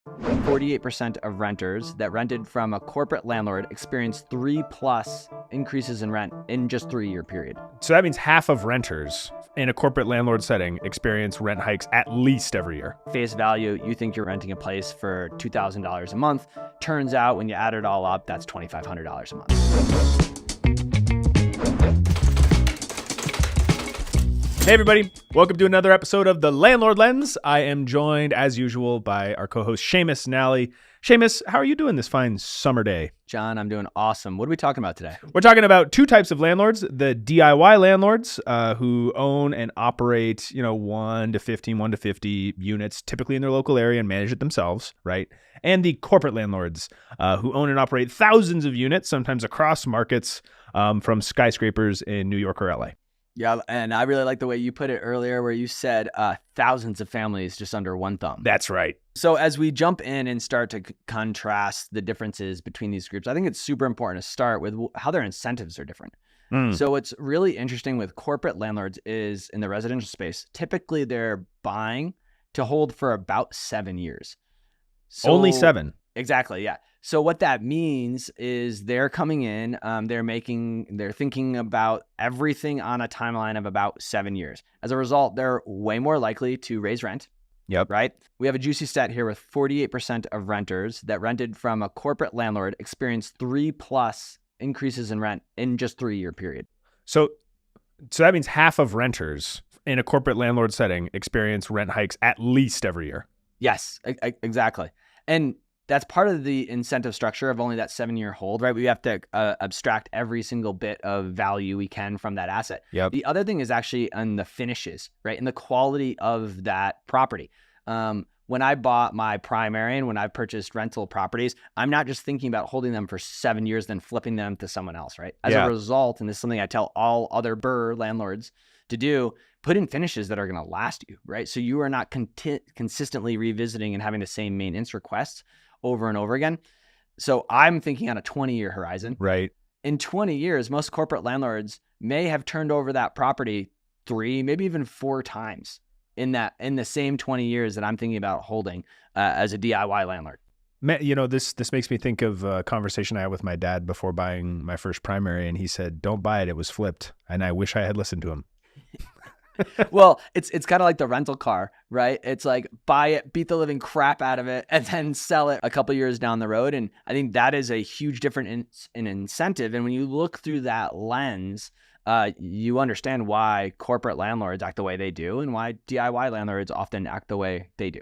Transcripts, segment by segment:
48% of renters that rented from a corporate landlord experienced 3+ increases in rent in just 3-year period. So that means half of renters in a corporate landlord setting experience rent hikes at least every year. Face value, you think you're renting a place for $2,000 a month. Turns out when you add it all up, that's $2,500 a month. Hey everybody, welcome to another episode of The Landlord Lens. I am joined as usual by our co-host Seamus Nally. Seamus, how are you doing this fine summer day? John, I'm doing awesome. What are we talking about today? We're talking about two types of landlords: the DIY landlords who own and operate, 1 to 50 units, typically in their local area, and manage it themselves, right? And the corporate landlords who own and operate thousands of units, sometimes across markets, from skyscrapers in New York or LA. Yeah, and I really like the way you put it earlier where you said thousands of families just under one thumb. That's right. So as we jump in and start to contrast the differences between these groups, I think it's super important to start with how their incentives are different. So what's really interesting with corporate landlords is in the residential space, typically they're buying to hold for about 7 years. Only 7? Exactly, yeah. So what that means is they're coming in, they're thinking about everything on a timeline of about 7 years. As a result, they're way more likely to raise rent. Yep. Right? We have a juicy stat here with 48% of renters that rented from a corporate landlord experienced 3+ increases in rent in just 3-year period. So that means half of renters in a corporate landlord setting experience rent hikes at least every year. Yes, exactly. And that's part of the incentive structure of only that 7-year hold, right? We have to abstract every single bit of value we can from that asset. Yep. The other thing is actually on the finishes, right? And the quality of that property. When I bought my primary and when I purchased rental properties, I'm not just thinking about holding them for 7 years, then flipping them to someone else, right? As a result, and this is something I tell all other BRRRR landlords to do, put in finishes that are going to last you, right? So you are not consistently revisiting and having the same maintenance requests over and over again. So I'm thinking on a 20-year horizon. Right. In 20 years, most corporate landlords may have turned over that property 3, maybe even 4 times in the same 20 years that I'm thinking about holding as a DIY landlord. This makes me think of a conversation I had with my dad before buying my first primary, and he said, "Don't buy it. It was flipped." And I wish I had listened to him. Well, it's kind of like the rental car, right? It's like buy it, beat the living crap out of it, and then sell it a couple years down the road. And I think that is a huge difference in incentive. And when you look through that lens, you understand why corporate landlords act the way they do and why DIY landlords often act the way they do.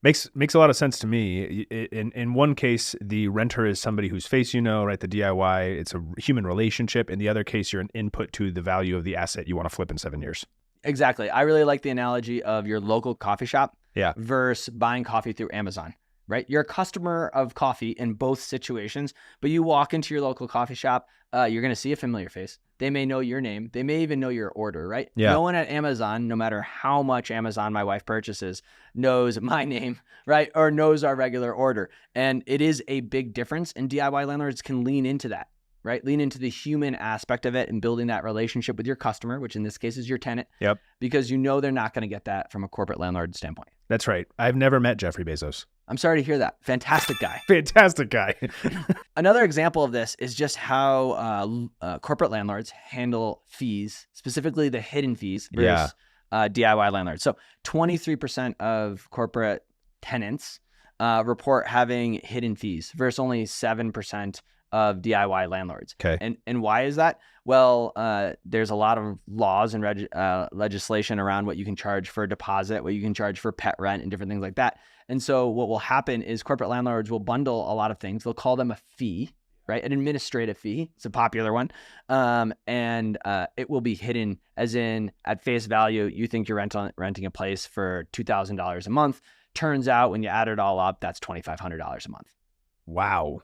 Makes a lot of sense to me. In one case, the renter is somebody whose face right? The DIY, it's a human relationship. In the other case, you're an input to the value of the asset you want to flip in 7 years. Exactly. I really like the analogy of your local coffee shop versus buying coffee through Amazon, right? You're a customer of coffee in both situations, but you walk into your local coffee shop, you're going to see a familiar face. They may know your name. They may even know your order, right? Yeah. No one at Amazon, no matter how much Amazon my wife purchases, knows my name, right? Or knows our regular order. And it is a big difference. And DIY landlords can lean into that, right? Lean into the human aspect of it and building that relationship with your customer, which in this case is your tenant. Yep. Because they're not going to get that from a corporate landlord standpoint. That's right. I've never met Jeffrey Bezos. I'm sorry to hear that. Fantastic guy. Fantastic guy. Another example of this is just how corporate landlords handle fees, specifically the hidden fees versus DIY landlords. So 23% of corporate tenants report having hidden fees versus only 7% of DIY landlords. Okay. And why is that? Well, there's a lot of laws and legislation around what you can charge for a deposit, what you can charge for pet rent and different things like that. And so what will happen is corporate landlords will bundle a lot of things. They'll call them a fee, right? An administrative fee. It's a popular one. And it will be hidden as in at face value, you think you're renting a place for $2,000 a month. Turns out when you add it all up, that's $2,500 a month. Wow.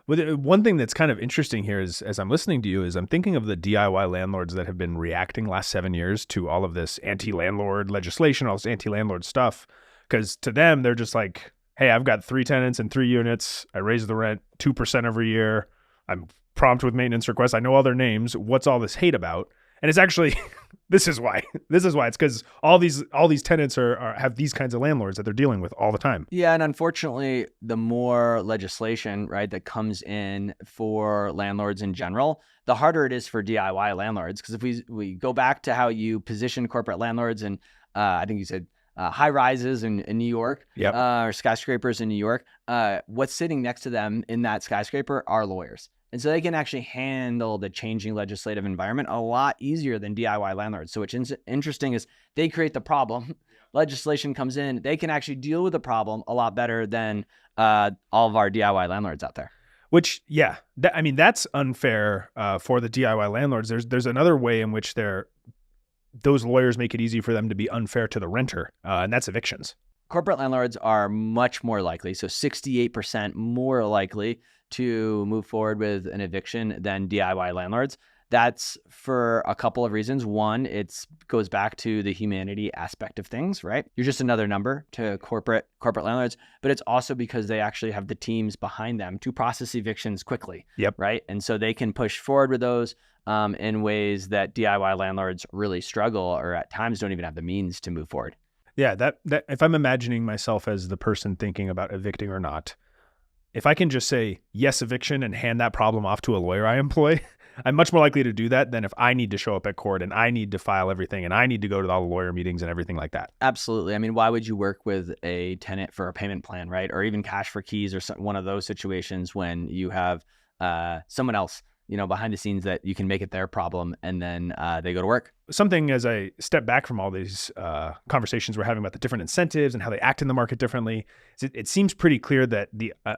Well, one thing that's kind of interesting here is, as I'm listening to you, is I'm thinking of the DIY landlords that have been reacting last 7 years to all of this anti-landlord legislation, all this anti-landlord stuff. Because to them, they're just like, hey, I've got 3 tenants and 3 units. I raise the rent 2% every year. I'm prompt with maintenance requests. I know all their names. What's all this hate about? And it's actually this is why it's because all these tenants have these kinds of landlords that they're dealing with all the time. Yeah, and unfortunately, the more legislation, right, that comes in for landlords in general, the harder it is for DIY landlords. Because if we go back to how you position corporate landlords, and I think you said high rises in New York, Yep. Or skyscrapers in New York, what's sitting next to them in that skyscraper are lawyers. And so they can actually handle the changing legislative environment a lot easier than DIY landlords. So what's interesting is they create the problem. Legislation comes in, they can actually deal with the problem a lot better than all of our DIY landlords out there. Which, yeah, that's unfair for the DIY landlords. There's another way in which those lawyers make it easy for them to be unfair to the renter, and that's evictions. Corporate landlords are much more likely, so 68% more likely to move forward with an eviction than DIY landlords. That's for a couple of reasons. One, it goes back to the humanity aspect of things, right? You're just another number to corporate landlords, but it's also because they actually have the teams behind them to process evictions quickly. Yep. Right. And so they can push forward with those in ways that DIY landlords really struggle, or at times don't even have the means to move forward. Yeah, that if I'm imagining myself as the person thinking about evicting or not, if I can just say yes, eviction, and hand that problem off to a lawyer I employ, I'm much more likely to do that than if I need to show up at court and I need to file everything and I need to go to all the lawyer meetings and everything like that. Absolutely. I mean, why would you work with a tenant for a payment plan, right? Or even cash for keys, or one of those situations when you have someone else, behind the scenes that you can make it their problem, and then they go to work. Something, as I step back from all these conversations we're having about the different incentives and how they act in the market differently, it seems pretty clear that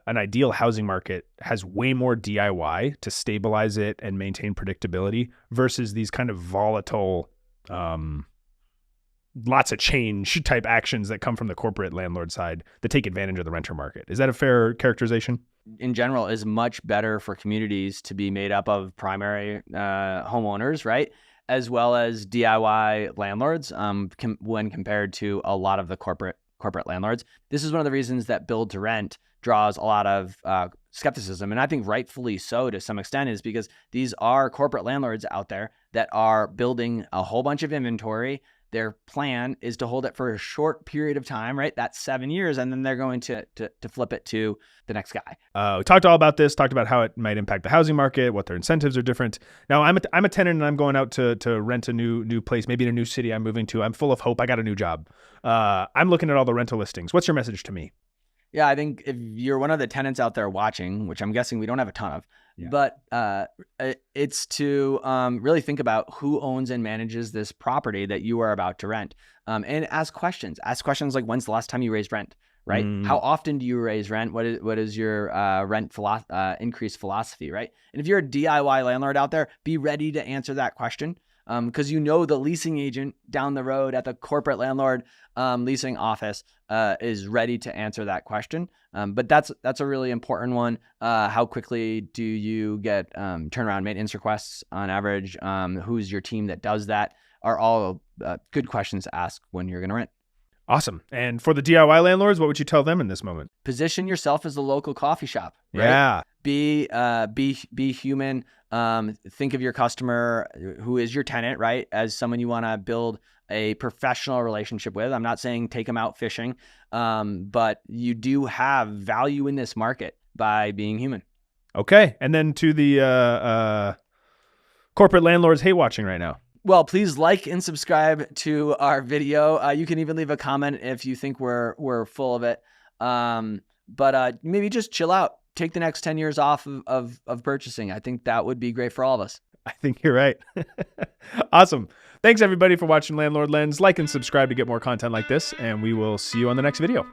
an ideal housing market has way more DIY to stabilize it and maintain predictability versus these kind of volatile, lots of change type actions that come from the corporate landlord side that take advantage of the renter market. Is that a fair characterization? In general, is much better for communities to be made up of primary homeowners, right? As well as DIY landlords when compared to a lot of the corporate landlords. This is one of the reasons that build to rent draws a lot of skepticism, and I think rightfully so to some extent, is because these are corporate landlords out there that are building a whole bunch of inventory. Their plan is to hold it for a short period of time, right? That's 7 years, and then they're going to flip it to the next guy. We talked all about this, talked about how it might impact the housing market, what their incentives are different. Now, I'm a tenant and I'm going out to rent a new place, maybe in a new city I'm moving to. I'm full of hope. I got a new job. I'm looking at all the rental listings. What's your message to me? Yeah, I think if you're one of the tenants out there watching, which I'm guessing we don't have a ton of, yeah, but it's to really think about who owns and manages this property that you are about to rent, and ask questions. Ask questions like, when's the last time you raised rent, right? How often do you raise rent? What is your rent increase philosophy, right? And if you're a DIY landlord out there, be ready to answer that question. Because the leasing agent down the road at the corporate landlord leasing office is ready to answer that question. But that's a really important one. How quickly do you get turnaround maintenance requests on average? Who's your team that does that? Are all good questions to ask when you're going to rent. Awesome. And for the DIY landlords, what would you tell them in this moment? Position yourself as a local coffee shop. Right? Yeah. Be human. Think of your customer, who is your tenant, right, as someone you want to build a professional relationship with. I'm not saying take them out fishing, but you do have value in this market by being human. Okay. And then to the corporate landlords hate watching right now. Well, please like and subscribe to our video. You can even leave a comment if you think we're full of it. But maybe just chill out. Take the next 10 years off of purchasing. I think that would be great for all of us. I think you're right. Awesome. Thanks, everybody, for watching Landlord Lens. Like and subscribe to get more content like this, and we will see you on the next video.